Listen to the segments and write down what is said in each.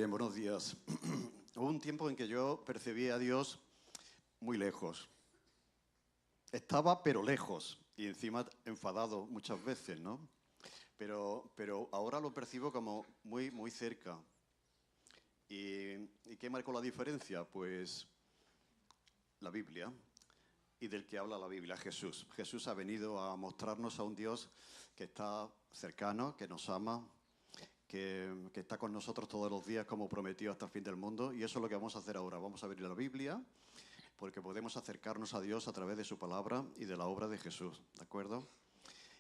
Bien, buenos días. Hubo un tiempo en que yo percibía a Dios muy lejos. Estaba, pero lejos, y encima enfadado muchas veces, ¿no? Pero ahora lo percibo como muy, muy cerca. ¿Y qué marcó la diferencia? Pues la Biblia, y del que habla la Biblia, Jesús. Jesús ha venido a mostrarnos a un Dios que está cercano, que nos ama, que está con nosotros todos los días como prometió hasta el fin del mundo. Y eso es lo que vamos a hacer ahora. Vamos a abrir la Biblia porque podemos acercarnos a Dios a través de su palabra y de la obra de Jesús, ¿de acuerdo?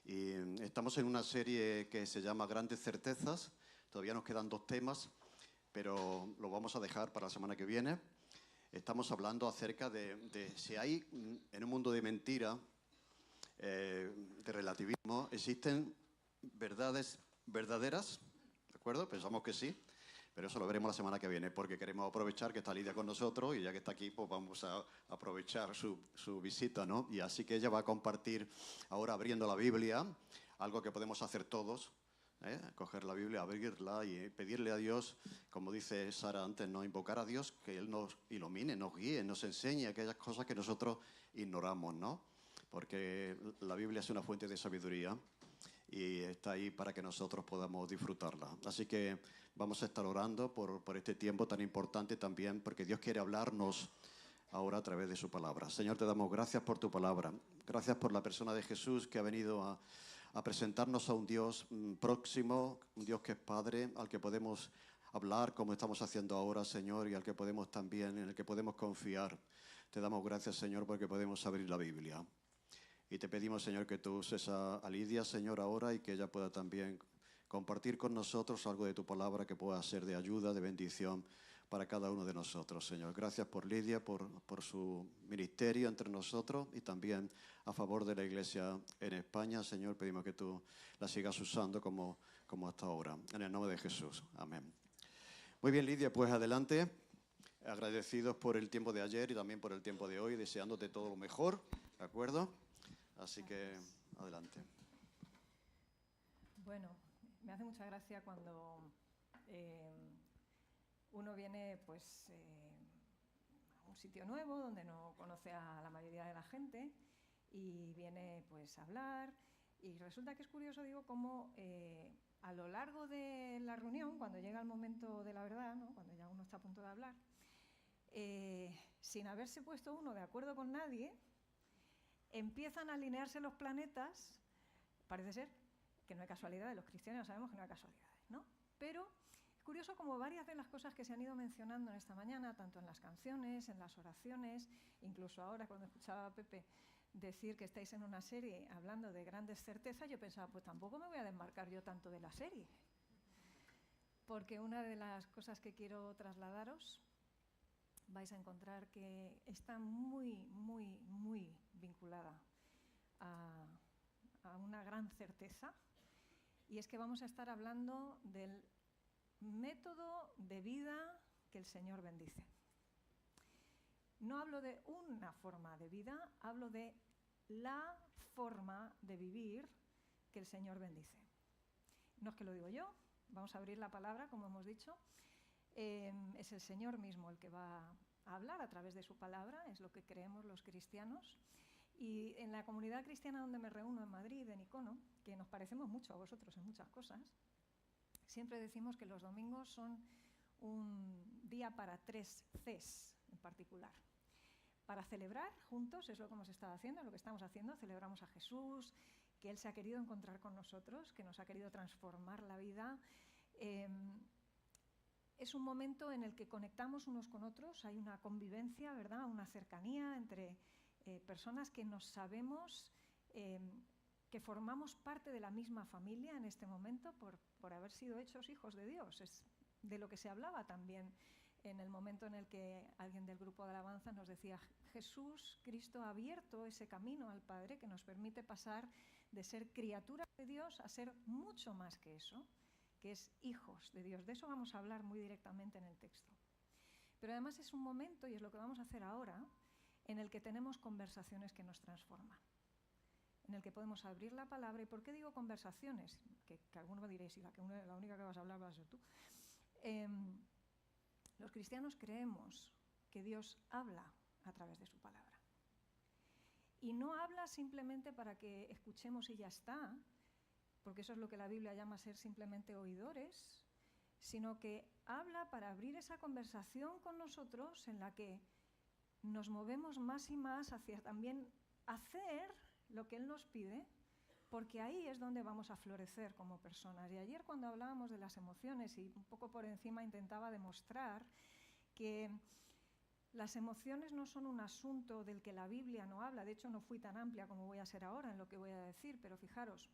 Y estamos en una serie que se llama Grandes Certezas. Todavía nos quedan 2 temas, pero lo vamos a dejar para la semana que viene. Estamos hablando acerca de si hay en un mundo de mentira, de relativismo, existen verdades verdaderas, ¿de acuerdo? Pensamos que sí, pero eso lo veremos la semana que viene, porque queremos aprovechar que está Lidia con nosotros y ya que está aquí, pues vamos a aprovechar su visita, ¿no? Y así que ella va a compartir ahora abriendo la Biblia, algo que podemos hacer todos, coger la Biblia, abrirla y pedirle a Dios, como dice Sara antes, ¿no? Invocar a Dios que Él nos ilumine, nos guíe, nos enseñe aquellas cosas que nosotros ignoramos, ¿no? Porque la Biblia es una fuente de sabiduría y está ahí para que nosotros podamos disfrutarla. Así que vamos a estar orando por este tiempo tan importante también, porque Dios quiere hablarnos ahora a través de su palabra. Señor, te damos gracias por tu palabra. Gracias por la persona de Jesús que ha venido a presentarnos a un Dios próximo, un Dios que es Padre, al que podemos hablar como estamos haciendo ahora, Señor, y al que podemos también, en el que podemos confiar. Te damos gracias, Señor, porque podemos abrir la Biblia. Y te pedimos, Señor, que tú uses a Lidia, Señor, ahora y que ella pueda también compartir con nosotros algo de tu palabra que pueda ser de ayuda, de bendición para cada uno de nosotros, Señor. Gracias por Lidia, por su ministerio entre nosotros y también a favor de la Iglesia en España, Señor. Pedimos que tú la sigas usando como hasta ahora. En el nombre de Jesús. Amén. Muy bien, Lidia, pues adelante. Agradecidos por el tiempo de ayer y también por el tiempo de hoy, deseándote todo lo mejor, ¿de acuerdo? Así que, adelante. Bueno, me hace mucha gracia cuando uno viene pues, a un sitio nuevo donde no conoce a la mayoría de la gente y viene pues, a hablar. Y resulta que es curioso, digo, cómo a lo largo de la reunión, cuando llega el momento de la verdad, ¿no? Cuando ya uno está a punto de hablar, sin haberse puesto uno de acuerdo con nadie, empiezan a alinearse los planetas. Parece ser que no hay casualidades, los cristianos sabemos que no hay casualidades, ¿no? Pero es curioso como varias de las cosas que se han ido mencionando en esta mañana, tanto en las canciones, en las oraciones, incluso ahora cuando escuchaba a Pepe decir que estáis en una serie hablando de grandes certezas, yo pensaba, pues tampoco me voy a desmarcar yo tanto de la serie. Porque una de las cosas que quiero trasladaros vais a encontrar que está muy, muy, muy vinculada a una gran certeza, y es que vamos a estar hablando del método de vida que el Señor bendice. No hablo de una forma de vida, hablo de la forma de vivir que el Señor bendice. No es que lo digo yo, vamos a abrir la palabra, como hemos dicho. Es el Señor mismo el que va a hablar a través de su palabra, es lo que creemos los cristianos. Y en la comunidad cristiana donde me reúno en Madrid, en Icono, que nos parecemos mucho a vosotros en muchas cosas, siempre decimos que los domingos son un día para 3 Cs en particular. Para celebrar juntos, es lo que hemos estado haciendo, es lo que estamos haciendo, celebramos a Jesús, que Él se ha querido encontrar con nosotros, que nos ha querido transformar la vida. Es un momento en el que conectamos unos con otros, hay una convivencia, ¿verdad?, una cercanía entre personas que nos sabemos, que formamos parte de la misma familia en este momento por haber sido hechos hijos de Dios. Es de lo que se hablaba también en el momento en el que alguien del grupo de alabanza nos decía: Jesús, Cristo ha abierto ese camino al Padre que nos permite pasar de ser criaturas de Dios a ser mucho más que eso, que es hijos de Dios. De eso vamos a hablar muy directamente en el texto. Pero además es un momento, y es lo que vamos a hacer ahora, en el que tenemos conversaciones que nos transforman, en el que podemos abrir la palabra. ¿Y por qué digo conversaciones? Que alguno me diréis, si la única que vas a hablar vas a ser tú. Los cristianos creemos que Dios habla a través de su palabra. Y no habla simplemente para que escuchemos y ya está, porque eso es lo que la Biblia llama ser simplemente oidores, sino que habla para abrir esa conversación con nosotros en la que nos movemos más y más hacia también hacer lo que Él nos pide, porque ahí es donde vamos a florecer como personas. Y ayer cuando hablábamos de las emociones y un poco por encima intentaba demostrar que las emociones no son un asunto del que la Biblia no habla. De hecho, no fui tan amplia como voy a ser ahora en lo que voy a decir, pero fijaros,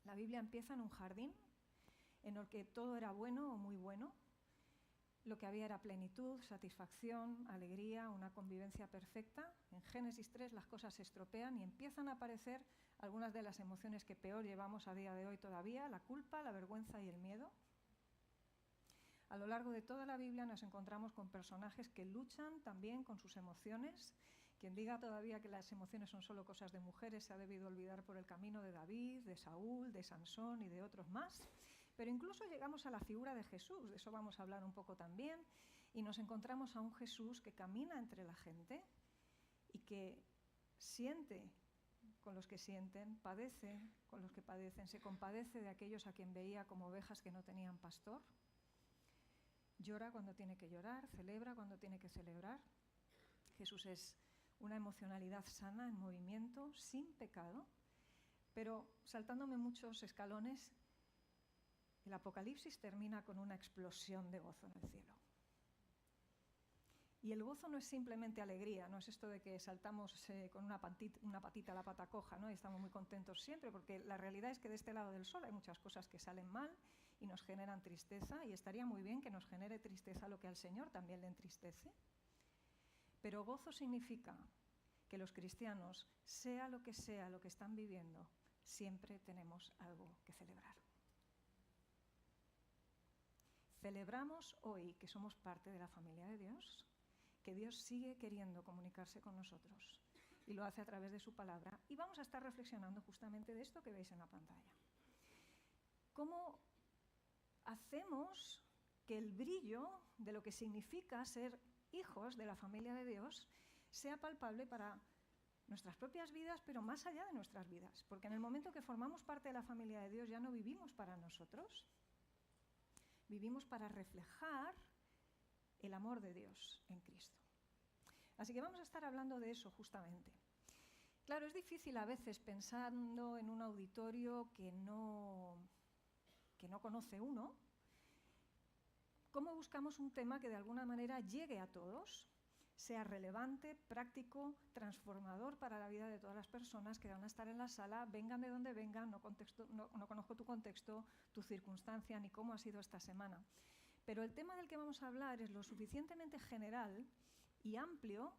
la Biblia empieza en un jardín en el que todo era bueno o muy bueno. Lo que había era plenitud, satisfacción, alegría, una convivencia perfecta. En Génesis 3 las cosas se estropean y empiezan a aparecer algunas de las emociones que peor llevamos a día de hoy todavía, la culpa, la vergüenza y el miedo. A lo largo de toda la Biblia nos encontramos con personajes que luchan también con sus emociones. Quien diga todavía que las emociones son solo cosas de mujeres se ha debido olvidar por el camino de David, de Saúl, de Sansón y de otros más. Pero incluso llegamos a la figura de Jesús, de eso vamos a hablar un poco también, y nos encontramos a un Jesús que camina entre la gente y que siente con los que sienten, padece con los que padecen, se compadece de aquellos a quien veía como ovejas que no tenían pastor. Llora cuando tiene que llorar, celebra cuando tiene que celebrar. Jesús es una emocionalidad sana, en movimiento, sin pecado, pero saltándome muchos escalones, el Apocalipsis termina con una explosión de gozo en el cielo. Y el gozo no es simplemente alegría, no es esto de que saltamos con una patita a la pata coja, ¿no? Y estamos muy contentos siempre, porque la realidad es que de este lado del sol hay muchas cosas que salen mal y nos generan tristeza, y estaría muy bien que nos genere tristeza lo que al Señor también le entristece. Pero gozo significa que los cristianos, sea lo que están viviendo, siempre tenemos algo que celebrar. Celebramos hoy que somos parte de la familia de Dios, que Dios sigue queriendo comunicarse con nosotros y lo hace a través de su palabra, y vamos a estar reflexionando justamente de esto que veis en la pantalla. ¿Cómo hacemos que el brillo de lo que significa ser hijos de la familia de Dios sea palpable para nuestras propias vidas, pero más allá de nuestras vidas? Porque en el momento que formamos parte de la familia de Dios ya no vivimos para nosotros, vivimos para reflejar el amor de Dios en Cristo. Así que vamos a estar hablando de eso justamente. Claro, es difícil a veces pensando en un auditorio que no conoce uno, cómo buscamos un tema que de alguna manera llegue a todos, sea relevante, práctico, transformador para la vida de todas las personas que van a estar en la sala, vengan de donde vengan, no conozco tu contexto, tu circunstancia, ni cómo ha sido esta semana. Pero el tema del que vamos a hablar es lo suficientemente general y amplio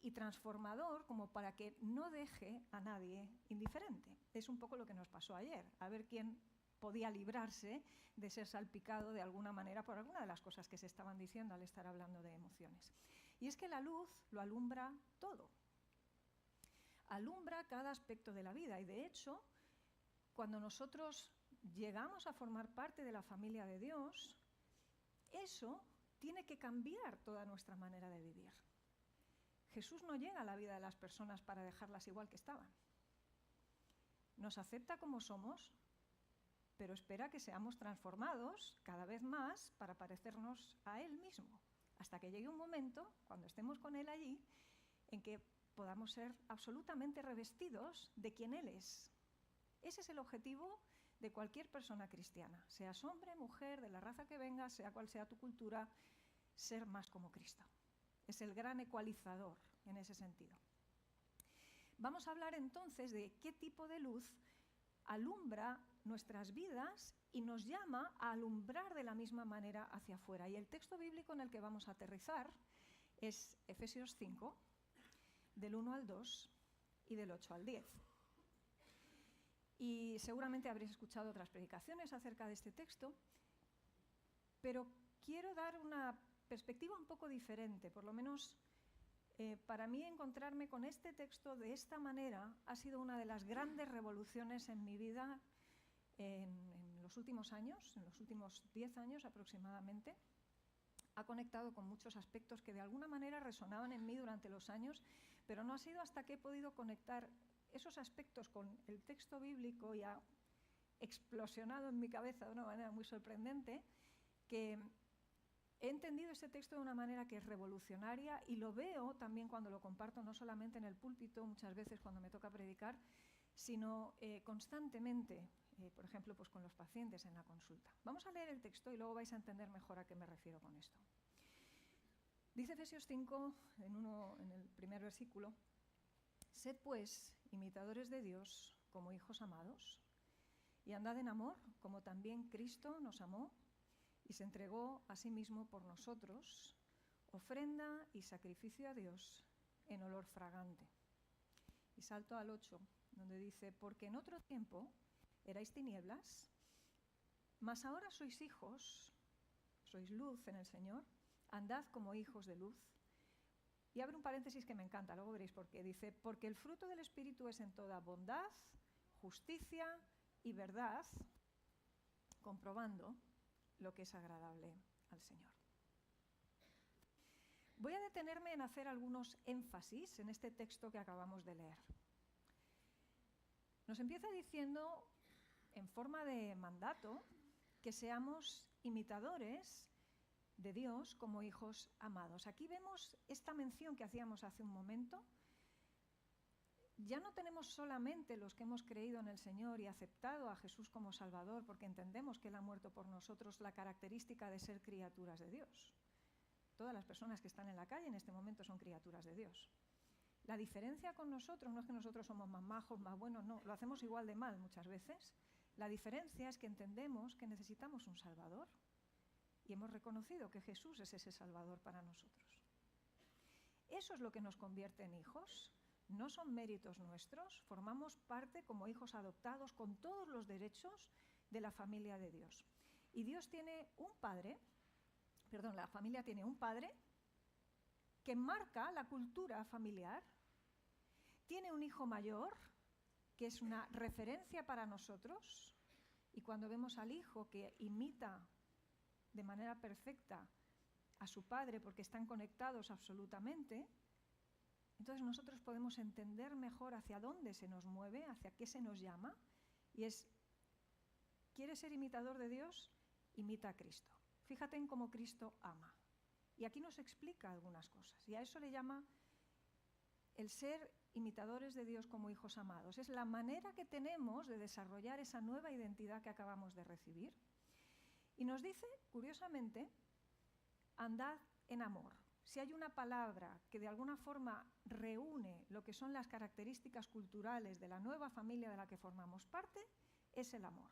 y transformador como para que no deje a nadie indiferente. Es un poco lo que nos pasó ayer, a ver quién podía librarse de ser salpicado de alguna manera por alguna de las cosas que se estaban diciendo al estar hablando de emociones. Y es que la luz lo alumbra todo. Alumbra cada aspecto de la vida, y de hecho, cuando nosotros llegamos a formar parte de la familia de Dios, eso tiene que cambiar toda nuestra manera de vivir. Jesús no llega a la vida de las personas para dejarlas igual que estaban. Nos acepta como somos, pero espera que seamos transformados cada vez más para parecernos a Él mismo, hasta que llegue un momento, cuando estemos con Él allí, en que podamos ser absolutamente revestidos de quien Él es. Ese es el objetivo de cualquier persona cristiana, seas hombre, mujer, de la raza que vengas, sea cual sea tu cultura, ser más como Cristo. Es el gran ecualizador en ese sentido. Vamos a hablar entonces de qué tipo de luz alumbra nuestras vidas y nos llama a alumbrar de la misma manera hacia afuera. Y el texto bíblico en el que vamos a aterrizar es Efesios 5, del 1 al 2 y del 8 al 10. Y seguramente habréis escuchado otras predicaciones acerca de este texto, pero quiero dar una perspectiva un poco diferente. Por lo menos para mí encontrarme con este texto de esta manera ha sido una de las grandes revoluciones en mi vida en los últimos años, en los últimos 10 años aproximadamente, ha conectado con muchos aspectos que de alguna manera resonaban en mí durante los años, pero no ha sido hasta que he podido conectar esos aspectos con el texto bíblico y ha explosionado en mi cabeza de una manera muy sorprendente, que he entendido ese texto de una manera que es revolucionaria y lo veo también cuando lo comparto, no solamente en el púlpito, muchas veces cuando me toca predicar, sino constantemente, por ejemplo, pues con los pacientes en la consulta. Vamos a leer el texto y luego vais a entender mejor a qué me refiero con esto. Dice Efesios 5, en el primer versículo: «Sed pues imitadores de Dios como hijos amados, y andad en amor, como también Cristo nos amó y se entregó a sí mismo por nosotros, ofrenda y sacrificio a Dios en olor fragante». Y salto al 8, donde dice: «Porque en otro tiempo erais tinieblas, mas ahora sois hijos, sois luz en el Señor, andad como hijos de luz». Y abre un paréntesis que me encanta, luego veréis por qué. Dice: «Porque el fruto del Espíritu es en toda bondad, justicia y verdad, comprobando lo que es agradable al Señor». Voy a detenerme en hacer algunos énfasis en este texto que acabamos de leer. Nos empieza diciendo, en forma de mandato, que seamos imitadores de Dios como hijos amados. Aquí vemos esta mención que hacíamos hace un momento. Ya no tenemos solamente los que hemos creído en el Señor y aceptado a Jesús como Salvador, porque entendemos que Él ha muerto por nosotros, la característica de ser criaturas de Dios. Todas las personas que están en la calle en este momento son criaturas de Dios. La diferencia con nosotros no es que nosotros somos más majos, más buenos, no, lo hacemos igual de mal muchas veces. La diferencia es que entendemos que necesitamos un Salvador y hemos reconocido que Jesús es ese Salvador para nosotros. Eso es lo que nos convierte en hijos. No son méritos nuestros, formamos parte como hijos adoptados con todos los derechos de la familia de Dios. Y Dios tiene un padre, la familia tiene un padre que marca la cultura familiar, tiene un hijo mayor que es una referencia para nosotros, y cuando vemos al hijo que imita de manera perfecta a su padre porque están conectados absolutamente, entonces nosotros podemos entender mejor hacia dónde se nos mueve, hacia qué se nos llama, y es: ¿quieres ser imitador de Dios? Imita a Cristo. Fíjate en cómo Cristo ama. Y aquí nos explica algunas cosas, y a eso le llama el ser imitadores de Dios como hijos amados. Es la manera que tenemos de desarrollar esa nueva identidad que acabamos de recibir. Y nos dice, curiosamente, andad en amor. Si hay una palabra que de alguna forma reúne lo que son las características culturales de la nueva familia de la que formamos parte, es el amor.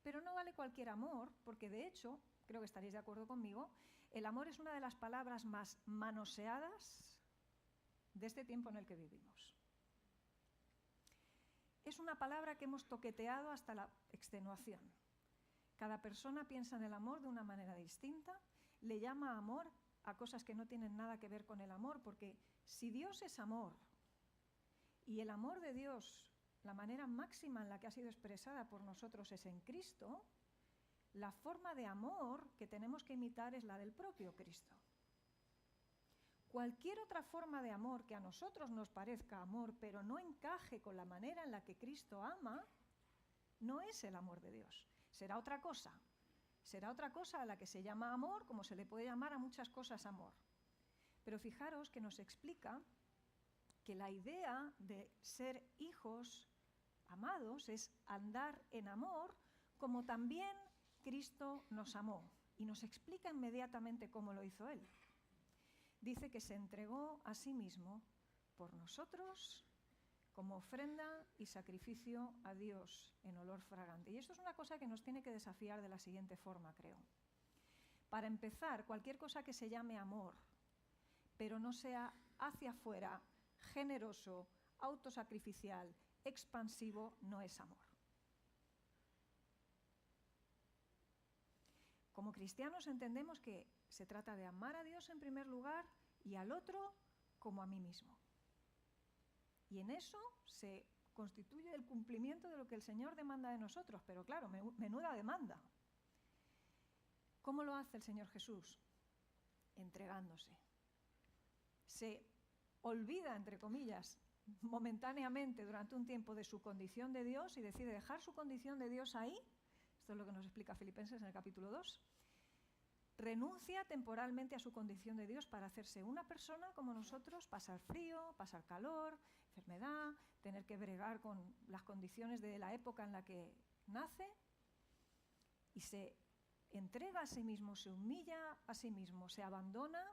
Pero no vale cualquier amor, porque de hecho, creo que estaréis de acuerdo conmigo, el amor es una de las palabras más manoseadas de este tiempo en el que vivimos. Es una palabra que hemos toqueteado hasta la extenuación. Cada persona piensa en el amor de una manera distinta, le llama amor a cosas que no tienen nada que ver con el amor, porque si Dios es amor y el amor de Dios, la manera máxima en la que ha sido expresada por nosotros es en Cristo, la forma de amor que tenemos que imitar es la del propio Cristo. Cualquier otra forma de amor que a nosotros nos parezca amor, pero no encaje con la manera en la que Cristo ama, no es el amor de Dios. Será otra cosa. Será otra cosa a la que se llama amor, como se le puede llamar a muchas cosas amor. Pero fijaros que nos explica que la idea de ser hijos amados es andar en amor, como también Cristo nos amó. Y nos explica inmediatamente cómo lo hizo Él. Dice que se entregó a sí mismo por nosotros como ofrenda y sacrificio a Dios en olor fragante. Y esto es una cosa que nos tiene que desafiar de la siguiente forma, creo. Para empezar, cualquier cosa que se llame amor, pero no sea hacia afuera, generoso, autosacrificial, expansivo, no es amor. Como cristianos entendemos que se trata de amar a Dios en primer lugar y al otro como a mí mismo. Y en eso se constituye el cumplimiento de lo que el Señor demanda de nosotros, pero claro, menuda demanda. ¿Cómo lo hace el Señor Jesús? entregándose. Se olvida, entre comillas, momentáneamente durante un tiempo de su condición de Dios y decide dejar su condición de Dios ahí. Esto es lo que nos explica Filipenses en el capítulo 2. Renuncia temporalmente a su condición de Dios para hacerse una persona como nosotros, pasar frío, pasar calor, enfermedad, tener que bregar con las condiciones de la época en la que nace, y se entrega a sí mismo, se humilla a sí mismo, se abandona,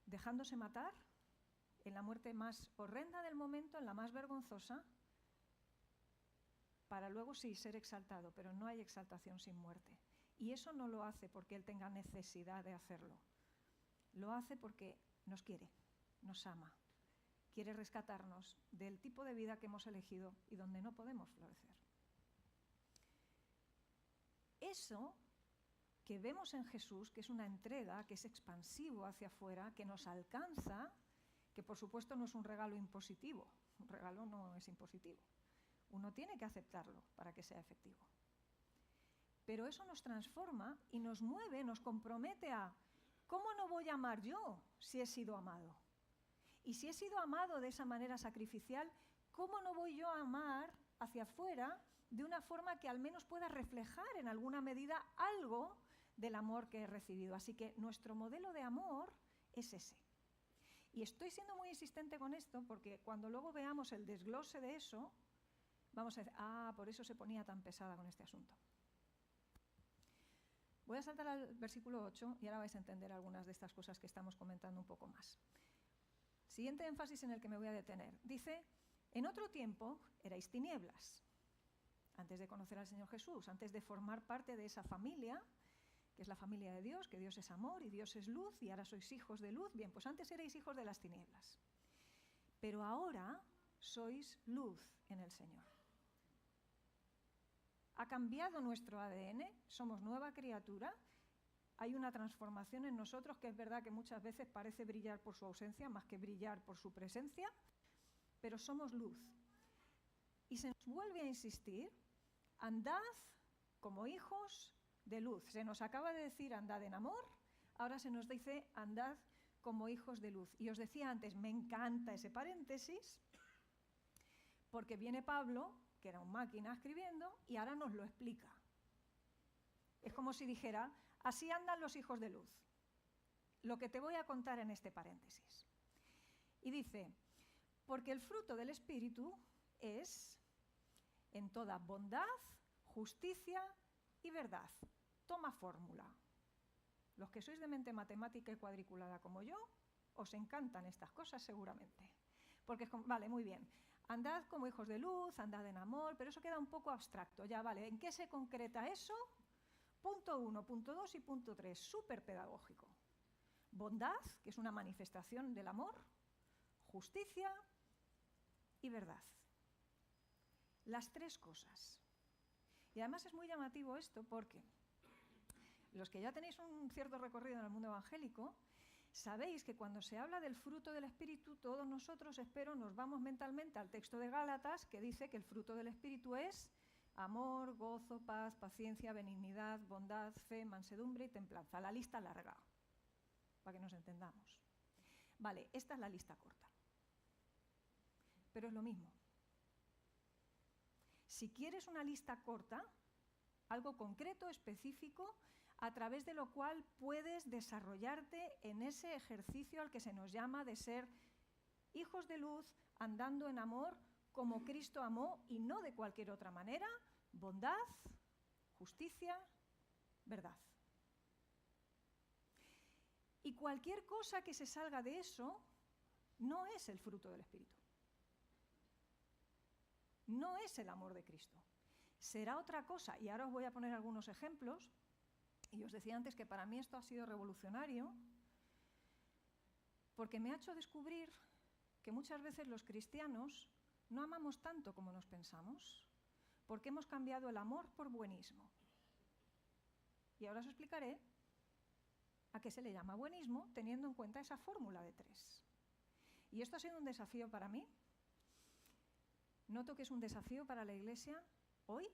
dejándose matar en la muerte más horrenda del momento, en la más vergonzosa, para luego sí ser exaltado, pero no hay exaltación sin muerte. Y eso no lo hace porque Él tenga necesidad de hacerlo. Lo hace porque nos quiere, nos ama, quiere rescatarnos del tipo de vida que hemos elegido y donde no podemos florecer. Eso que vemos en Jesús, que es una entrega, que es expansivo hacia afuera, que nos alcanza, que por supuesto no es un regalo impositivo, un regalo no es impositivo. Uno tiene que aceptarlo para que sea efectivo. Pero eso nos transforma y nos mueve, nos compromete a ¿cómo no voy a amar yo si he sido amado? Y si he sido amado de esa manera sacrificial, ¿cómo no voy yo a amar hacia afuera de una forma que al menos pueda reflejar en alguna medida algo del amor que he recibido? Así que nuestro modelo de amor es ese. Y estoy siendo muy insistente con esto porque cuando luego veamos el desglose de eso, vamos a decir, por eso se ponía tan pesada con este asunto. Voy a saltar al versículo 8 y ahora vais a entender algunas de estas cosas que estamos comentando un poco más. Siguiente énfasis en el que me voy a detener. Dice, en otro tiempo erais tinieblas, antes de conocer al Señor Jesús, antes de formar parte de esa familia, que es la familia de Dios, que Dios es amor y Dios es luz y ahora sois hijos de luz. Bien, pues antes erais hijos de las tinieblas, pero ahora sois luz en el Señor. Ha cambiado nuestro ADN, somos nueva criatura, hay una transformación en nosotros que es verdad que muchas veces parece brillar por su ausencia más que brillar por su presencia, pero somos luz. Y se nos vuelve a insistir, andad como hijos de luz. Se nos acaba de decir andad en amor, ahora se nos dice andad como hijos de luz. Y os decía antes, me encanta ese paréntesis, porque viene Pablo, que era un máquina escribiendo, y ahora nos lo explica. Es como si dijera, así andan los hijos de luz. Lo que te voy a contar en este paréntesis. Y dice, porque el fruto del Espíritu es en toda bondad, justicia y verdad. Toma fórmula. Los que sois de mente matemática y cuadriculada como yo, os encantan estas cosas seguramente. Porque es como, vale, muy bien. Andad como hijos de luz, andad en amor, pero eso queda un poco abstracto. Ya, vale, ¿en qué se concreta eso? Punto 1, punto 2 y punto 3, súper pedagógico. Bondad, que es una manifestación del amor, justicia y verdad. Las tres cosas. Y además es muy llamativo esto porque los que ya tenéis un cierto recorrido en el mundo evangélico, sabéis que cuando se habla del fruto del Espíritu, todos nosotros, espero, nos vamos mentalmente al texto de Gálatas que dice que el fruto del Espíritu es amor, gozo, paz, paciencia, benignidad, bondad, fe, mansedumbre y templanza. La lista larga, para que nos entendamos. Vale, esta es la lista corta. Pero es lo mismo. Si quieres una lista corta, algo concreto, específico, a través de lo cual puedes desarrollarte en ese ejercicio al que se nos llama de ser hijos de luz, andando en amor, como Cristo amó y no de cualquier otra manera, bondad, justicia, verdad. Y cualquier cosa que se salga de eso no es el fruto del Espíritu. No es el amor de Cristo. Será otra cosa. Y ahora os voy a poner algunos ejemplos. Y os decía antes que para mí esto ha sido revolucionario porque me ha hecho descubrir que muchas veces los cristianos no amamos tanto como nos pensamos porque hemos cambiado el amor por buenismo. Y ahora os explicaré a qué se le llama buenismo teniendo en cuenta esa fórmula de 3. Y esto ha sido un desafío para mí. Noto que es un desafío para la Iglesia hoy.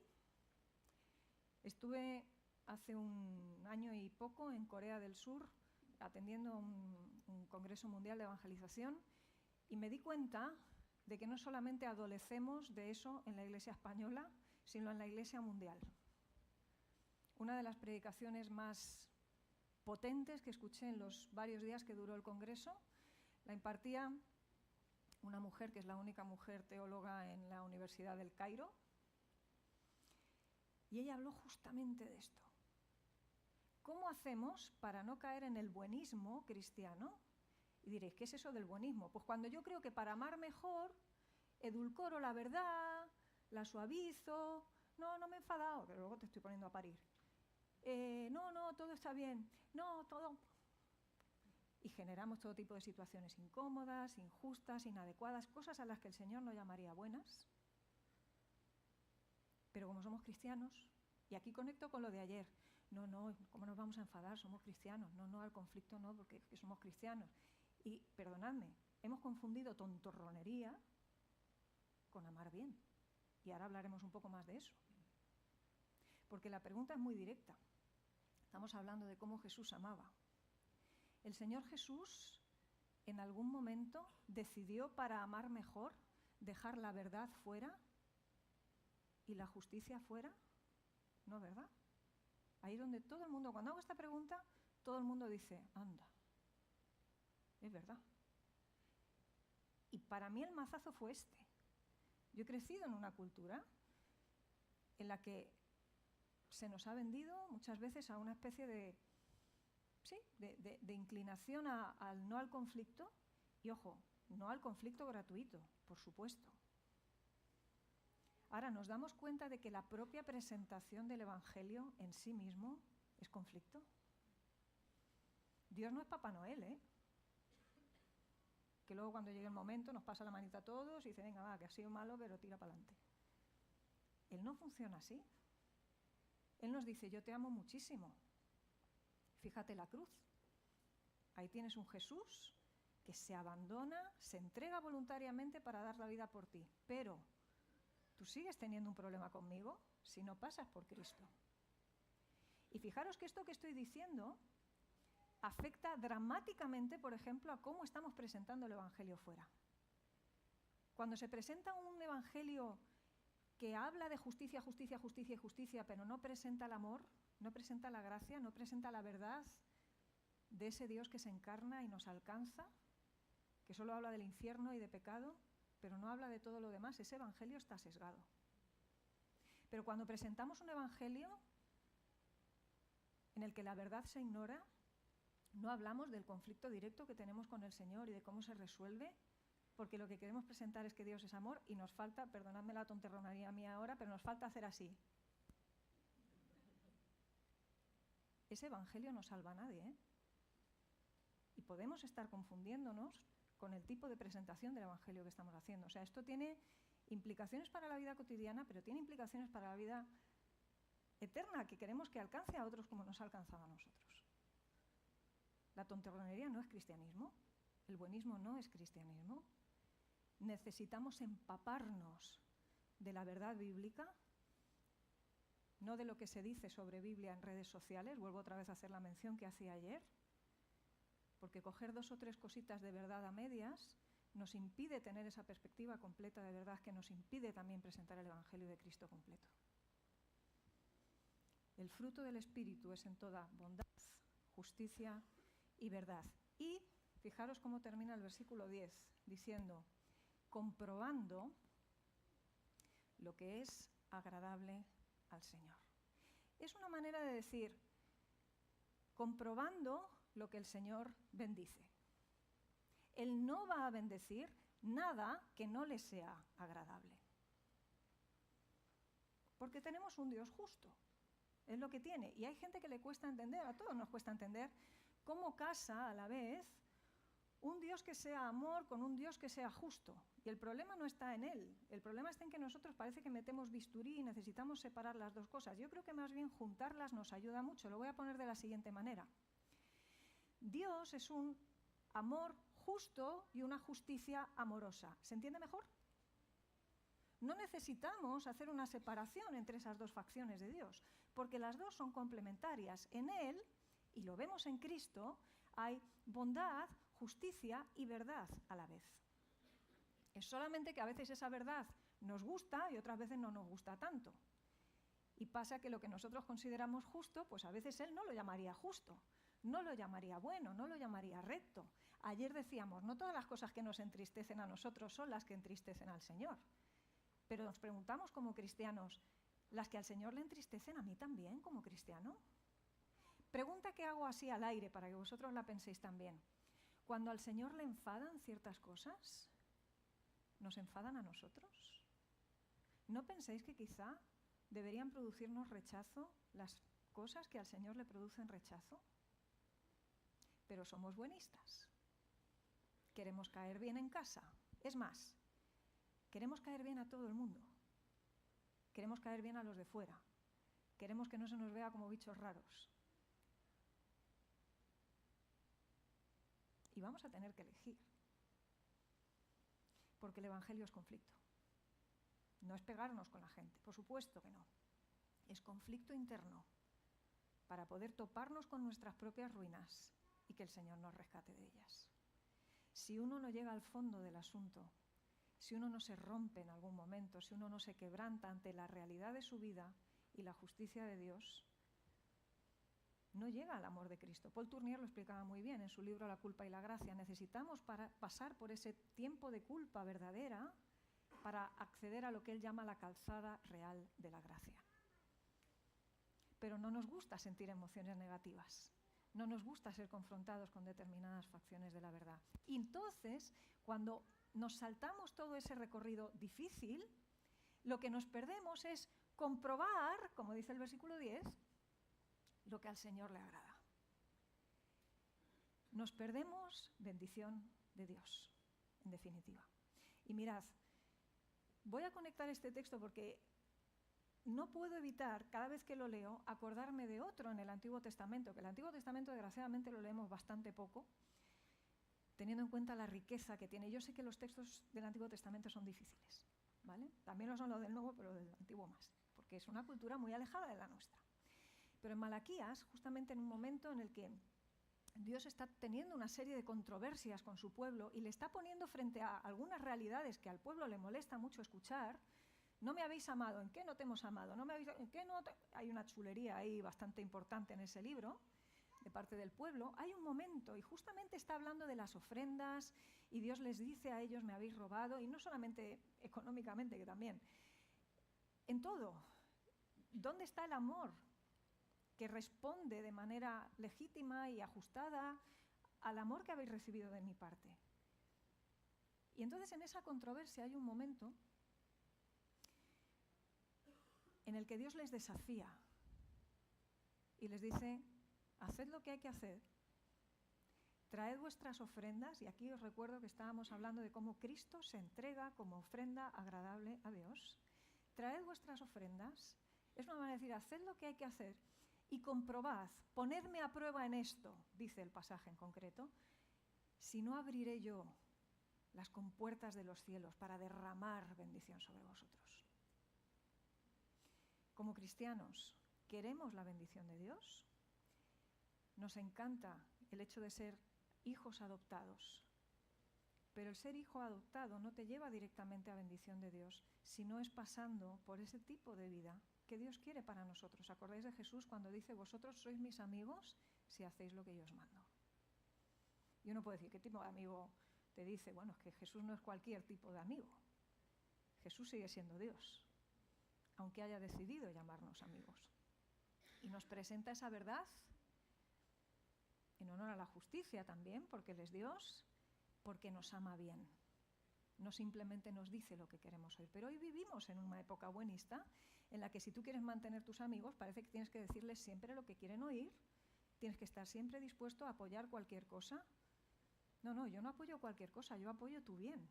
Estuve hace un año y poco en Corea del Sur atendiendo un congreso mundial de evangelización y me di cuenta de que no solamente adolecemos de eso en la Iglesia española, sino en la Iglesia mundial. Una de las predicaciones más potentes que escuché en los varios días que duró el congreso la impartía una mujer que es la única mujer teóloga en la Universidad del Cairo, y ella habló justamente de esto. ¿Cómo hacemos para no caer en el buenismo cristiano? Y diréis, ¿qué es eso del buenismo? Pues cuando yo creo que para amar mejor, edulcoro la verdad, la suavizo, no me he enfadado, que luego te estoy poniendo a parir. No, todo está bien, no, todo... Y generamos todo tipo de situaciones incómodas, injustas, inadecuadas, cosas a las que el Señor no llamaría buenas. Pero como somos cristianos, y aquí conecto con lo de ayer, no, ¿cómo nos vamos a enfadar? Somos cristianos. No, al conflicto no, porque somos cristianos. Y, perdonadme, hemos confundido tontorronería con amar bien. Y ahora hablaremos un poco más de eso. Porque la pregunta es muy directa. Estamos hablando de cómo Jesús amaba. ¿El Señor Jesús en algún momento decidió para amar mejor dejar la verdad fuera y la justicia fuera? No, ¿verdad? Ahí es donde todo el mundo, cuando hago esta pregunta, todo el mundo dice, anda, es verdad. Y para mí el mazazo fue este. Yo he crecido en una cultura en la que se nos ha vendido muchas veces a una especie de inclinación al no al conflicto, y ojo, no al conflicto gratuito, por supuesto. Ahora nos damos cuenta de que la propia presentación del Evangelio en sí mismo es conflicto. Dios no es Papá Noel, que luego cuando llegue el momento nos pasa la manita a todos y dice, venga, va, que ha sido malo, pero tira para adelante. Él no funciona así. Él nos dice, yo te amo muchísimo. Fíjate la cruz. Ahí tienes un Jesús que se abandona, se entrega voluntariamente para dar la vida por ti. Pero, ¿tú sigues teniendo un problema conmigo si no pasas por Cristo? Y fijaros que esto que estoy diciendo afecta dramáticamente, por ejemplo, a cómo estamos presentando el Evangelio fuera. Cuando se presenta un Evangelio que habla de justicia, justicia, justicia y justicia, pero no presenta el amor, no presenta la gracia, no presenta la verdad de ese Dios que se encarna y nos alcanza, que solo habla del infierno y de pecado, pero no habla de todo lo demás, ese Evangelio está sesgado. Pero cuando presentamos un Evangelio en el que la verdad se ignora, no hablamos del conflicto directo que tenemos con el Señor y de cómo se resuelve, porque lo que queremos presentar es que Dios es amor y nos falta, perdonadme la tonterronería mía ahora, pero nos falta hacer así. Ese Evangelio no salva a nadie, Y podemos estar confundiéndonos con el tipo de presentación del Evangelio que estamos haciendo. O sea, esto tiene implicaciones para la vida cotidiana, pero tiene implicaciones para la vida eterna, que queremos que alcance a otros como nos ha alcanzado a nosotros. La tonterronería no es cristianismo, el buenismo no es cristianismo. Necesitamos empaparnos de la verdad bíblica, no de lo que se dice sobre Biblia en redes sociales. Vuelvo otra vez a hacer la mención que hacía ayer, porque coger 2 o 3 cositas de verdad a medias nos impide tener esa perspectiva completa de verdad, que nos impide también presentar el Evangelio de Cristo completo. El fruto del Espíritu es en toda bondad, justicia y verdad. Y fijaros cómo termina el versículo 10, diciendo, comprobando lo que es agradable al Señor. Es una manera de decir, comprobando lo que el Señor bendice. Él no va a bendecir nada que no le sea agradable. Porque tenemos un Dios justo. Es lo que tiene. Y hay gente que le cuesta entender, a todos nos cuesta entender, cómo casa a la vez un Dios que sea amor con un Dios que sea justo. Y el problema no está en Él. El problema está en que nosotros parece que metemos bisturí y necesitamos separar las dos cosas. Yo creo que más bien juntarlas nos ayuda mucho. Lo voy a poner de la siguiente manera. Dios es un amor justo y una justicia amorosa. ¿Se entiende mejor? No necesitamos hacer una separación entre esas dos facciones de Dios, porque las dos son complementarias. En Él, y lo vemos en Cristo, hay bondad, justicia y verdad a la vez. Es solamente que a veces esa verdad nos gusta y otras veces no nos gusta tanto. Y pasa que lo que nosotros consideramos justo, pues a veces él no lo llamaría justo, no lo llamaría bueno, no lo llamaría recto. Ayer decíamos, no todas las cosas que nos entristecen a nosotros son las que entristecen al Señor. Pero nos preguntamos como cristianos, ¿las que al Señor le entristecen a mí también como cristiano? Pregunta que hago así al aire para que vosotros la penséis también. Cuando al Señor le enfadan ciertas cosas, ¿nos enfadan a nosotros? ¿No pensáis que quizá deberían producirnos rechazo las cosas que al Señor le producen rechazo? Pero somos buenistas. Queremos caer bien en casa. Es más, queremos caer bien a todo el mundo. Queremos caer bien a los de fuera. Queremos que no se nos vea como bichos raros. Y vamos a tener que elegir. Porque el Evangelio es conflicto. No es pegarnos con la gente, por supuesto que no. Es conflicto interno para poder toparnos con nuestras propias ruinas y que el Señor nos rescate de ellas. Si uno no llega al fondo del asunto, si uno no se rompe en algún momento, si uno no se quebranta ante la realidad de su vida y la justicia de Dios, no llega al amor de Cristo. Paul Tournier lo explicaba muy bien en su libro La culpa y la gracia. Necesitamos pasar por ese tiempo de culpa verdadera para acceder a lo que él llama la calzada real de la gracia. Pero no nos gusta sentir emociones negativas. No nos gusta ser confrontados con determinadas facciones de la verdad. Y entonces, cuando nos saltamos todo ese recorrido difícil, lo que nos perdemos es comprobar, como dice el versículo 10, lo que al Señor le agrada. Nos perdemos bendición de Dios, en definitiva. Y mirad, voy a conectar este texto porque no puedo evitar, cada vez que lo leo, acordarme de otro en el Antiguo Testamento, que el Antiguo Testamento desgraciadamente lo leemos bastante poco, teniendo en cuenta la riqueza que tiene. Yo sé que los textos del Antiguo Testamento son difíciles, ¿vale? También lo son los del Nuevo, pero del Antiguo más, porque es una cultura muy alejada de la nuestra. Pero en Malaquías, justamente en un momento en el que Dios está teniendo una serie de controversias con su pueblo y le está poniendo frente a algunas realidades que al pueblo le molesta mucho escuchar. No me habéis amado, ¿en qué no te hemos amado? ¿No me habéis, en qué no te... Hay una chulería ahí bastante importante en ese libro, de parte del pueblo. Hay un momento, y justamente está hablando de las ofrendas, y Dios les dice a ellos, me habéis robado, y no solamente económicamente, que también, en todo. ¿Dónde está el amor que responde de manera legítima y ajustada al amor que habéis recibido de mi parte? Y entonces en esa controversia hay un momento en el que Dios les desafía y les dice, haced lo que hay que hacer, traed vuestras ofrendas, y aquí os recuerdo que estábamos hablando de cómo Cristo se entrega como ofrenda agradable a Dios. Traed vuestras ofrendas, es una manera de decir, haced lo que hay que hacer y comprobad, ponedme a prueba en esto, dice el pasaje en concreto, si no abriré yo las compuertas de los cielos para derramar bendición sobre vosotros. Como cristianos, ¿queremos la bendición de Dios? Nos encanta el hecho de ser hijos adoptados, pero el ser hijo adoptado no te lleva directamente a bendición de Dios, sino es pasando por ese tipo de vida que Dios quiere para nosotros. ¿Acordáis de Jesús cuando dice, vosotros sois mis amigos si hacéis lo que yo os mando? Y uno puede decir, ¿qué tipo de amigo te dice? Bueno, es que Jesús no es cualquier tipo de amigo. Jesús sigue siendo Dios, aunque haya decidido llamarnos amigos. Y nos presenta esa verdad en honor a la justicia también, porque Él es Dios, porque nos ama bien. No simplemente nos dice lo que queremos oír. Pero hoy vivimos en una época buenista en la que si tú quieres mantener tus amigos, parece que tienes que decirles siempre lo que quieren oír, tienes que estar siempre dispuesto a apoyar cualquier cosa. No, yo no apoyo cualquier cosa, yo apoyo tu bien.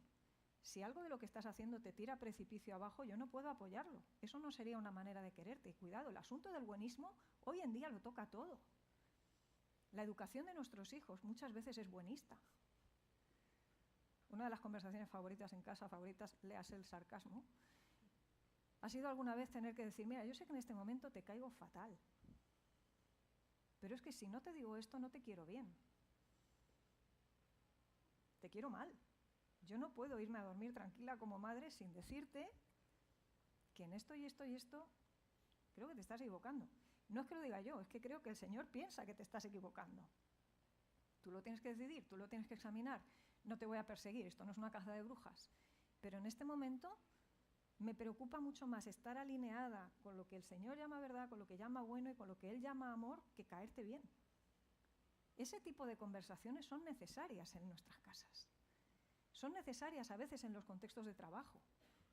Si algo de lo que estás haciendo te tira a precipicio abajo, yo no puedo apoyarlo. Eso no sería una manera de quererte. Y cuidado, el asunto del buenismo hoy en día lo toca todo. La educación de nuestros hijos muchas veces es buenista. Una de las conversaciones favoritas en casa, léase el sarcasmo, ha sido alguna vez tener que decir, mira, yo sé que en este momento te caigo fatal, pero es que si no te digo esto no te quiero bien. te quiero mal. Yo no puedo irme a dormir tranquila como madre sin decirte que en esto y esto y esto creo que te estás equivocando. No es que lo diga yo, es que creo que el Señor piensa que te estás equivocando. Tú lo tienes que decidir, tú lo tienes que examinar. No te voy a perseguir, esto no es una caza de brujas. Pero en este momento me preocupa mucho más estar alineada con lo que el Señor llama verdad, con lo que llama bueno y con lo que Él llama amor, que caerte bien. Ese tipo de conversaciones son necesarias en nuestras casas. Son necesarias a veces en los contextos de trabajo.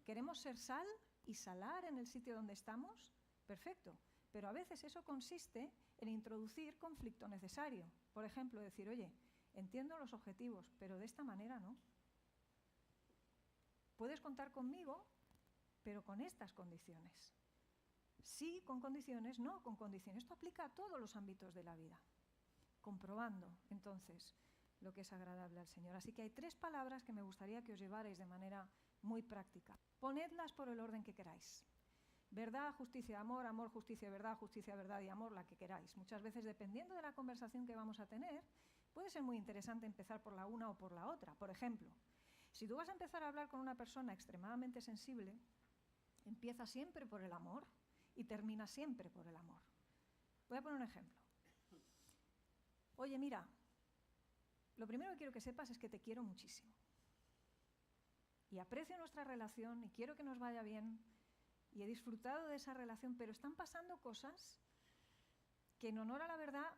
¿Queremos ser sal y salar en el sitio donde estamos? Perfecto. Pero a veces eso consiste en introducir conflicto necesario. Por ejemplo, decir, oye, entiendo los objetivos, pero de esta manera no. Puedes contar conmigo, pero con estas condiciones. Sí, con condiciones, no con condiciones. Esto aplica a todos los ámbitos de la vida. Comprobando, entonces, lo que es agradable al Señor. Así que hay 3 palabras que me gustaría que os llevarais de manera muy práctica. Ponedlas por el orden que queráis. Verdad, justicia, amor, amor, justicia, verdad y amor, la que queráis. Muchas veces, dependiendo de la conversación que vamos a tener, puede ser muy interesante empezar por la una o por la otra. Por ejemplo, si tú vas a empezar a hablar con una persona extremadamente sensible, empieza siempre por el amor y termina siempre por el amor. Voy a poner un ejemplo. Oye, mira, lo primero que quiero que sepas es que te quiero muchísimo. Y aprecio nuestra relación y quiero que nos vaya bien y he disfrutado de esa relación, pero están pasando cosas que en honor a la verdad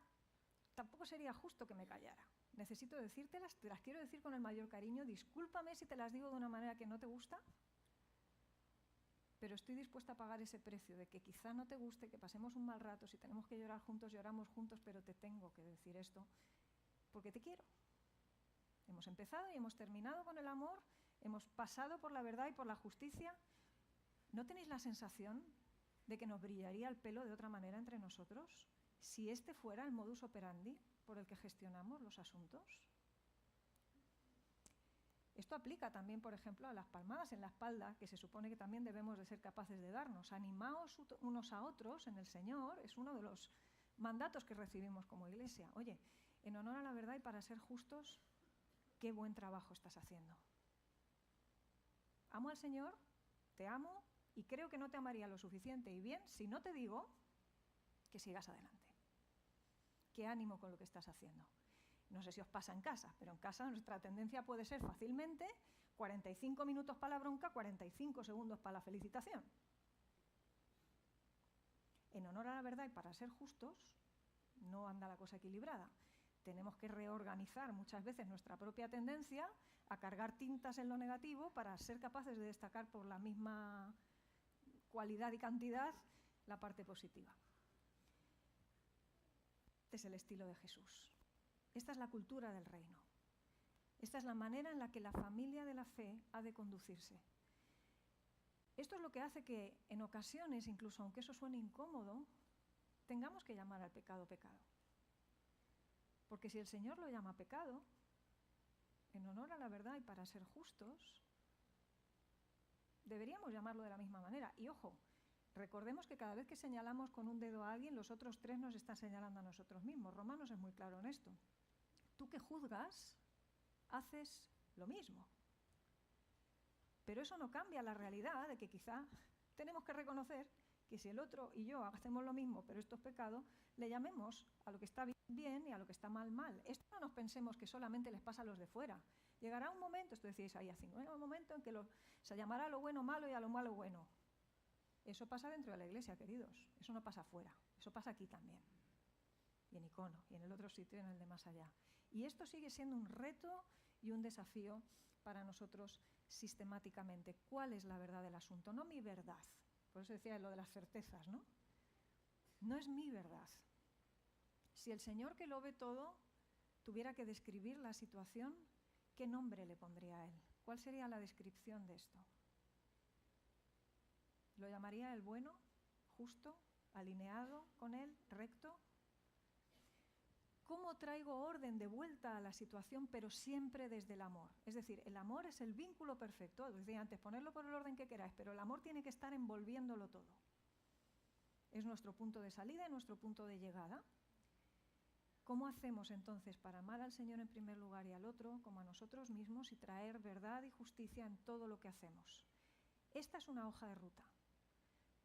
tampoco sería justo que me callara. Necesito decírtelas, te las quiero decir con el mayor cariño, discúlpame si te las digo de una manera que no te gusta, pero estoy dispuesta a pagar ese precio de que quizá no te guste, que pasemos un mal rato, si tenemos que llorar juntos, lloramos juntos, pero te tengo que decir esto, porque te quiero. Hemos empezado y hemos terminado con el amor, hemos pasado por la verdad y por la justicia. ¿No tenéis la sensación de que nos brillaría el pelo de otra manera entre nosotros si este fuera el modus operandi por el que gestionamos los asuntos? Esto aplica también, por ejemplo, a las palmadas en la espalda, que se supone que también debemos de ser capaces de darnos. Animaos unos a otros en el Señor, es uno de los mandatos que recibimos como Iglesia. Oye, en honor a la verdad y para ser justos, qué buen trabajo estás haciendo. Amo al Señor, te amo y creo que no te amaría lo suficiente y bien si no te digo que sigas adelante. Qué ánimo con lo que estás haciendo. No sé si os pasa en casa, pero en casa nuestra tendencia puede ser fácilmente 45 minutos para la bronca, 45 segundos para la felicitación. En honor a la verdad y para ser justos, no anda la cosa equilibrada. Tenemos que reorganizar muchas veces nuestra propia tendencia a cargar tintas en lo negativo para ser capaces de destacar por la misma cualidad y cantidad la parte positiva. Este es el estilo de Jesús. Esta es la cultura del reino. Esta es la manera en la que la familia de la fe ha de conducirse. Esto es lo que hace que en ocasiones, incluso aunque eso suene incómodo, tengamos que llamar al pecado pecado. Porque si el Señor lo llama pecado, en honor a la verdad y para ser justos, deberíamos llamarlo de la misma manera. Y ojo, recordemos que cada vez que señalamos con un dedo a alguien, los otros 3 nos están señalando a nosotros mismos. Romanos es muy claro en esto. Tú que juzgas, haces lo mismo. Pero eso no cambia la realidad de que quizá tenemos que reconocer que si el otro y yo hacemos lo mismo, pero esto es pecado, le llamemos a lo que está bien y a lo que está mal, mal. Esto no nos pensemos que solamente les pasa a los de fuera. Llegará un momento, esto decía Isaías 5, un momento en que se llamará a lo bueno malo y a lo malo bueno. Eso pasa dentro de la iglesia, queridos. Eso no pasa afuera. Eso pasa aquí también. Y en Icono, y en el otro sitio, en el de más allá. Y esto sigue siendo un reto y un desafío para nosotros sistemáticamente. ¿Cuál es la verdad del asunto? No mi verdad. Por eso decía lo de las certezas, ¿no? No es mi verdad. Si el Señor que lo ve todo tuviera que describir la situación, ¿qué nombre le pondría a Él? ¿Cuál sería la descripción de esto? ¿Lo llamaría el bueno, justo, alineado con Él, recto? ¿Cómo traigo orden de vuelta a la situación, pero siempre desde el amor? Es decir, el amor es el vínculo perfecto. Os decía antes, ponerlo por el orden que queráis, pero el amor tiene que estar envolviéndolo todo. Es nuestro punto de salida y nuestro punto de llegada. ¿Cómo hacemos entonces para amar al Señor en primer lugar y al otro como a nosotros mismos y traer verdad y justicia en todo lo que hacemos? Esta es una hoja de ruta.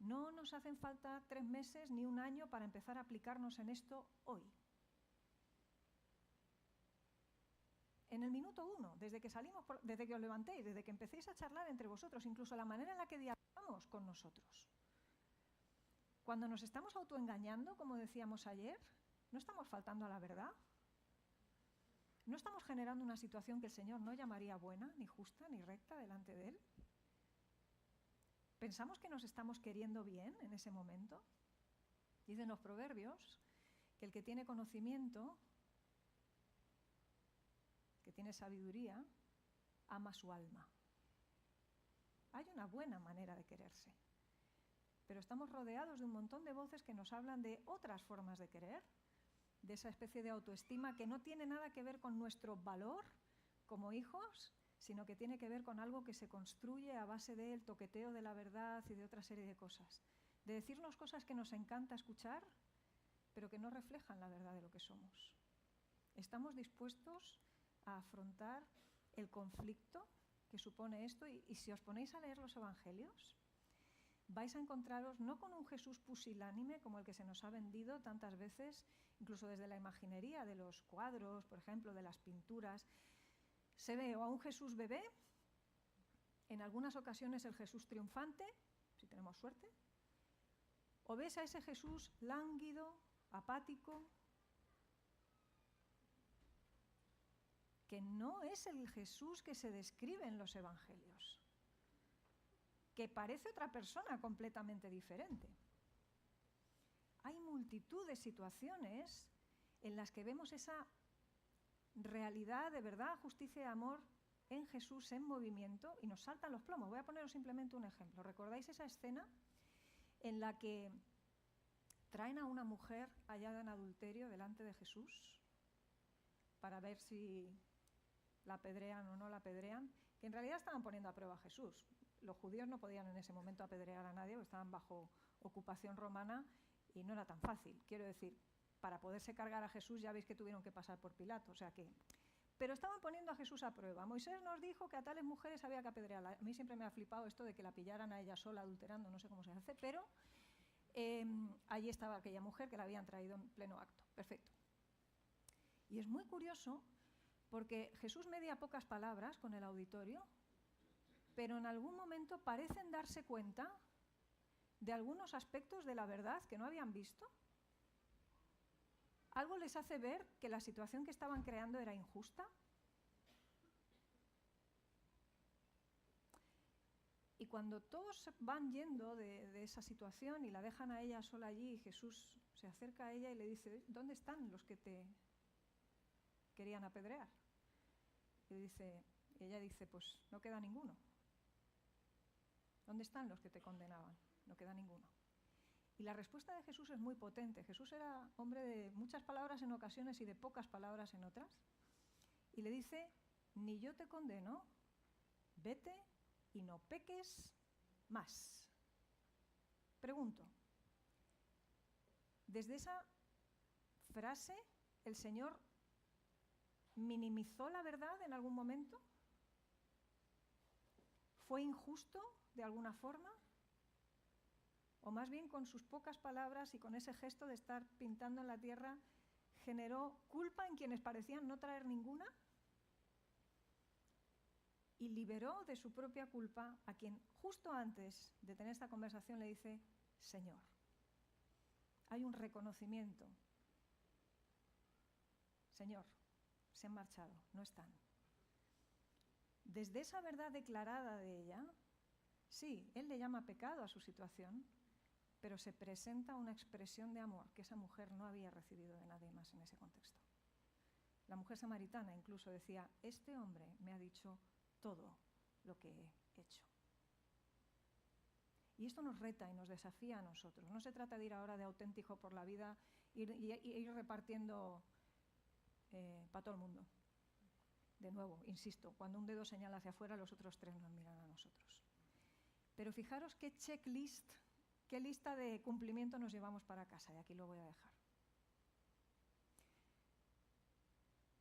No nos hacen falta 3 meses ni un año para empezar a aplicarnos en esto hoy. En el minuto 1, desde que salimos, desde que os levantéis, desde que empecéis a charlar entre vosotros, incluso la manera en la que dialogamos con nosotros. Cuando nos estamos autoengañando, como decíamos ayer, ¿no estamos faltando a la verdad? ¿No estamos generando una situación que el Señor no llamaría buena, ni justa, ni recta delante de Él? ¿Pensamos que nos estamos queriendo bien en ese momento? Dicen los proverbios que el que tiene conocimiento, que tiene sabiduría, ama su alma. Hay una buena manera de quererse, pero estamos rodeados de un montón de voces que nos hablan de otras formas de querer, de esa especie de autoestima que no tiene nada que ver con nuestro valor como hijos, sino que tiene que ver con algo que se construye a base del toqueteo de la verdad y de otra serie de cosas. De decirnos cosas que nos encanta escuchar, pero que no reflejan la verdad de lo que somos. ¿Estamos dispuestos a afrontar el conflicto que supone esto? Y si os ponéis a leer los evangelios, vais a encontraros no con un Jesús pusilánime como el que se nos ha vendido tantas veces, incluso desde la imaginería de los cuadros, por ejemplo, de las pinturas. Se ve o a un Jesús bebé, en algunas ocasiones el Jesús triunfante, si tenemos suerte, o ves a ese Jesús lánguido, apático, que no es el Jesús que se describe en los evangelios, que parece otra persona completamente diferente. Hay multitud de situaciones en las que vemos esa realidad de verdad, justicia y amor en Jesús en movimiento y nos saltan los plomos. Voy a poneros simplemente un ejemplo. ¿Recordáis esa escena en la que traen a una mujer hallada en adulterio delante de Jesús para ver si la apedrean o no la apedrean? Que en realidad estaban poniendo a prueba a Jesús. Los judíos no podían en ese momento apedrear a nadie, porque estaban bajo ocupación romana y no era tan fácil. Quiero decir, para poderse cargar a Jesús ya veis que tuvieron que pasar por Pilato, pero estaban poniendo a Jesús a prueba. Moisés nos dijo que a tales mujeres había que apedrearla. A mí siempre me ha flipado esto de que la pillaran a ella sola adulterando, no sé cómo se hace, pero allí estaba aquella mujer que la habían traído en pleno acto. Perfecto. Y es muy curioso porque Jesús media pocas palabras con el auditorio, pero en algún momento parecen darse cuenta de algunos aspectos de la verdad que no habían visto. Algo les hace ver que la situación que estaban creando era injusta. Y cuando todos van yendo de esa situación y la dejan a ella sola allí, Jesús se acerca a ella y le dice: ¿dónde están los que te querían apedrear? Y ella dice: pues no queda ninguno. ¿Dónde están los que te condenaban? No queda ninguno. Y la respuesta de Jesús es muy potente. Jesús era hombre de muchas palabras en ocasiones y de pocas palabras en otras. Y le dice: ni yo te condeno, vete y no peques más. Pregunto, ¿desde esa frase el Señor minimizó la verdad en algún momento? ¿Fue injusto de alguna forma? O más bien con sus pocas palabras y con ese gesto de estar pintando en la tierra, generó culpa en quienes parecían no traer ninguna y liberó de su propia culpa a quien justo antes de tener esta conversación le dice: Señor. Hay un reconocimiento. Señor, se han marchado, no están. Desde esa verdad declarada de ella, sí, él le llama pecado a su situación, pero se presenta una expresión de amor que esa mujer no había recibido de nadie más en ese contexto. La mujer samaritana incluso decía: este hombre me ha dicho todo lo que he hecho. Y esto nos reta y nos desafía a nosotros. No se trata de ir ahora de auténtico por la vida y ir repartiendo para todo el mundo. De nuevo, insisto, cuando un dedo señala hacia afuera, los otros 3 nos miran a nosotros. Pero fijaros qué checklist, qué lista de cumplimiento nos llevamos para casa, y aquí lo voy a dejar.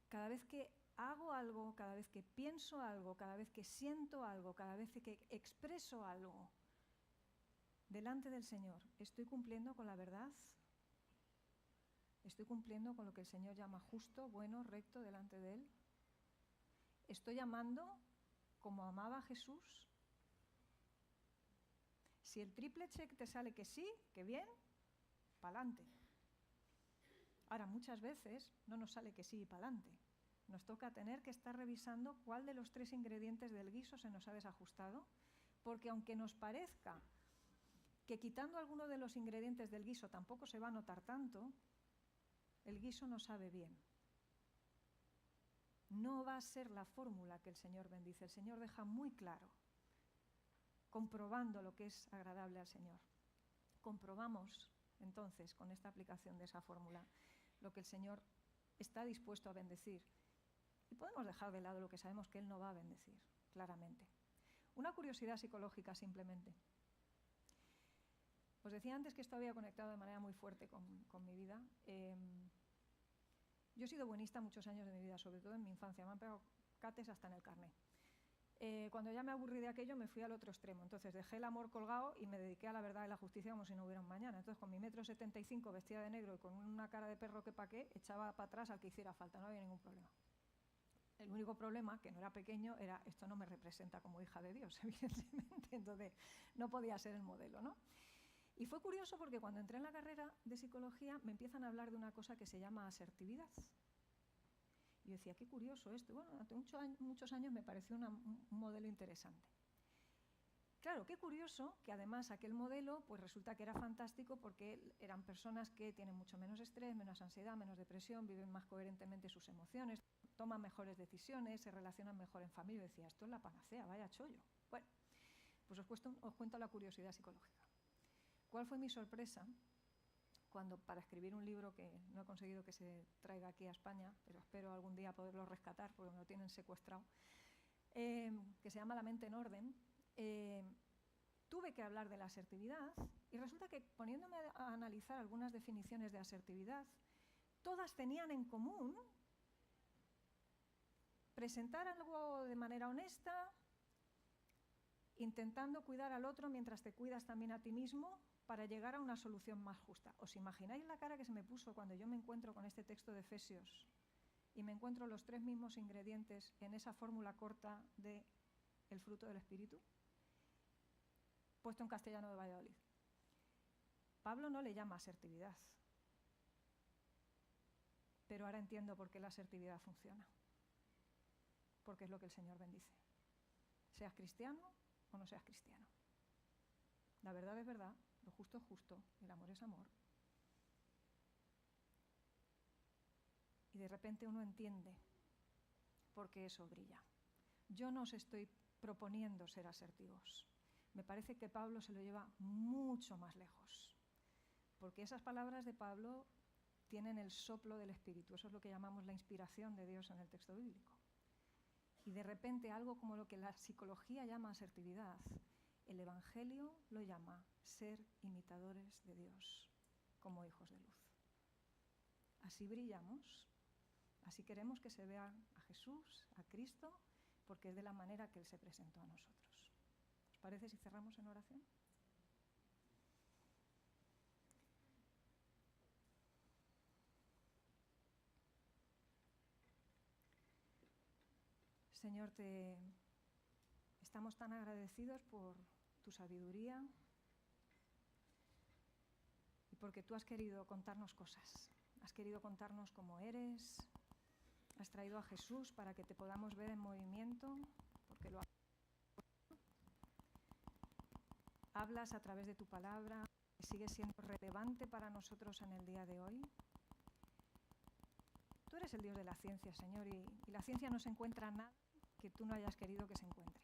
Cada vez que hago algo, cada vez que pienso algo, cada vez que siento algo, cada vez que expreso algo delante del Señor, ¿estoy cumpliendo con la verdad? ¿Estoy cumpliendo con lo que el Señor llama justo, bueno, recto delante de Él? ¿Estoy amando como amaba Jesús? Si el triple check te sale que sí, que bien, pa'lante. Ahora, muchas veces no nos sale que sí y pa'lante. Nos toca tener que estar revisando cuál de los 3 ingredientes del guiso se nos ha desajustado, porque aunque nos parezca que quitando alguno de los ingredientes del guiso tampoco se va a notar tanto, el guiso no sabe bien. No va a ser la fórmula que el Señor bendice. El Señor deja muy claro, comprobando lo que es agradable al Señor. Comprobamos entonces con esta aplicación de esa fórmula lo que el Señor está dispuesto a bendecir. Y podemos dejar de lado lo que sabemos que Él no va a bendecir, claramente. Una curiosidad psicológica simplemente. Os decía antes que esto había conectado de manera muy fuerte con mi vida. Yo he sido buenista muchos años de mi vida, sobre todo en mi infancia. Me han pegado cates hasta en el carné. Cuando ya me aburrí de aquello, me fui al otro extremo. Entonces dejé el amor colgado y me dediqué a la verdad y la justicia como si no hubiera un mañana. Entonces, con mi 1,75 m, vestida de negro y con una cara de perro que pa' qué, echaba para atrás al que hiciera falta, no había ningún problema. El único problema, que no era pequeño, era esto no me representa como hija de Dios, evidentemente. Entonces, no podía ser el modelo, ¿no? Y fue curioso porque cuando entré en la carrera de psicología me empiezan a hablar de una cosa que se llama asertividad. Y yo decía, qué curioso esto. Y bueno, durante muchos años me pareció un modelo interesante. Claro, qué curioso que además aquel modelo pues resulta que era fantástico porque eran personas que tienen mucho menos estrés, menos ansiedad, menos depresión, viven más coherentemente sus emociones, toman mejores decisiones, se relacionan mejor en familia. Y decía, esto es la panacea, vaya chollo. Bueno, pues os cuento la curiosidad psicológica. ¿Cuál fue mi sorpresa cuando, para escribir un libro que no he conseguido que se traiga aquí a España, pero espero algún día poderlo rescatar porque me lo tienen secuestrado, que se llama La mente en orden, tuve que hablar de la asertividad y resulta que poniéndome a analizar algunas definiciones de asertividad, todas tenían en común presentar algo de manera honesta, intentando cuidar al otro mientras te cuidas también a ti mismo, para llegar a una solución más justa. ¿Os imagináis la cara que se me puso cuando yo me encuentro con este texto de Efesios y me encuentro los 3 mismos ingredientes en esa fórmula corta de el fruto del Espíritu? Puesto en castellano de Valladolid. Pablo no le llama asertividad, pero ahora entiendo por qué la asertividad funciona, porque es lo que el Señor bendice. Seas cristiano o no seas cristiano. La verdad es verdad, lo justo es justo, el amor es amor. Y de repente uno entiende por qué eso brilla. Yo no os estoy proponiendo ser asertivos. Me parece que Pablo se lo lleva mucho más lejos, porque esas palabras de Pablo tienen el soplo del Espíritu. Eso es lo que llamamos la inspiración de Dios en el texto bíblico. Y de repente algo como lo que la psicología llama asertividad, el Evangelio lo llama ser imitadores de Dios como hijos de luz. Así brillamos, así queremos que se vea a Jesús, a Cristo, porque es de la manera que Él se presentó a nosotros. ¿Os parece si cerramos en oración? Señor, estamos tan agradecidos por tu sabiduría y porque tú has querido contarnos cosas. Has querido contarnos cómo eres. Has traído a Jesús para que te podamos ver en movimiento, porque lo hablas a través de tu palabra, que sigue siendo relevante para nosotros en el día de hoy. Tú eres el Dios de la ciencia, Señor, y la ciencia no se encuentra nada que tú no hayas querido que se encuentre.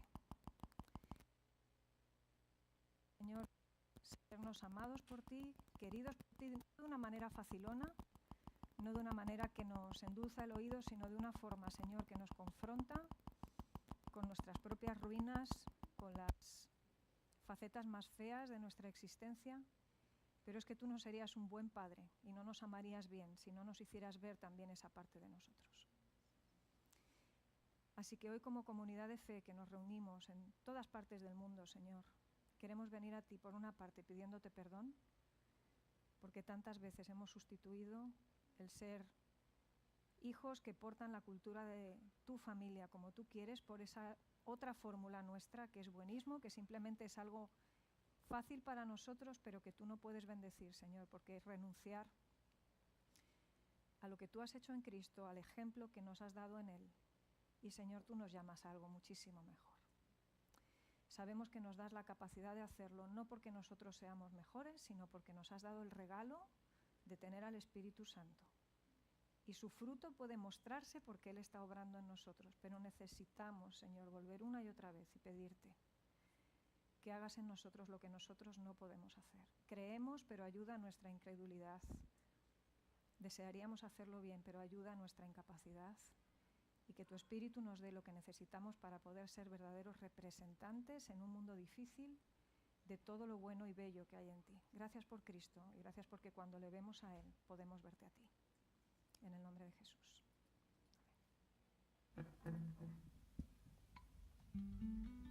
Señor, sernos amados por ti, queridos por ti, no de una manera facilona, no de una manera que nos endulza el oído, sino de una forma, Señor, que nos confronta con nuestras propias ruinas, con las facetas más feas de nuestra existencia, pero es que tú no serías un buen padre y no nos amarías bien si no nos hicieras ver también esa parte de nosotros. Así que hoy, como comunidad de fe que nos reunimos en todas partes del mundo, Señor, queremos venir a ti, por una parte, pidiéndote perdón, porque tantas veces hemos sustituido el ser hijos que portan la cultura de tu familia como tú quieres por esa otra fórmula nuestra, que es buenismo, que simplemente es algo fácil para nosotros, pero que tú no puedes bendecir, Señor, porque es renunciar a lo que tú has hecho en Cristo, al ejemplo que nos has dado en Él. Y, Señor, tú nos llamas a algo muchísimo mejor. Sabemos que nos das la capacidad de hacerlo, no porque nosotros seamos mejores, sino porque nos has dado el regalo de tener al Espíritu Santo. Y su fruto puede mostrarse porque Él está obrando en nosotros, pero necesitamos, Señor, volver una y otra vez y pedirte que hagas en nosotros lo que nosotros no podemos hacer. Creemos, pero ayuda a nuestra incredulidad. Desearíamos hacerlo bien, pero ayuda a nuestra incapacidad. Y que tu Espíritu nos dé lo que necesitamos para poder ser verdaderos representantes en un mundo difícil de todo lo bueno y bello que hay en ti. Gracias por Cristo y gracias porque cuando le vemos a Él podemos verte a ti. En el nombre de Jesús. Amén.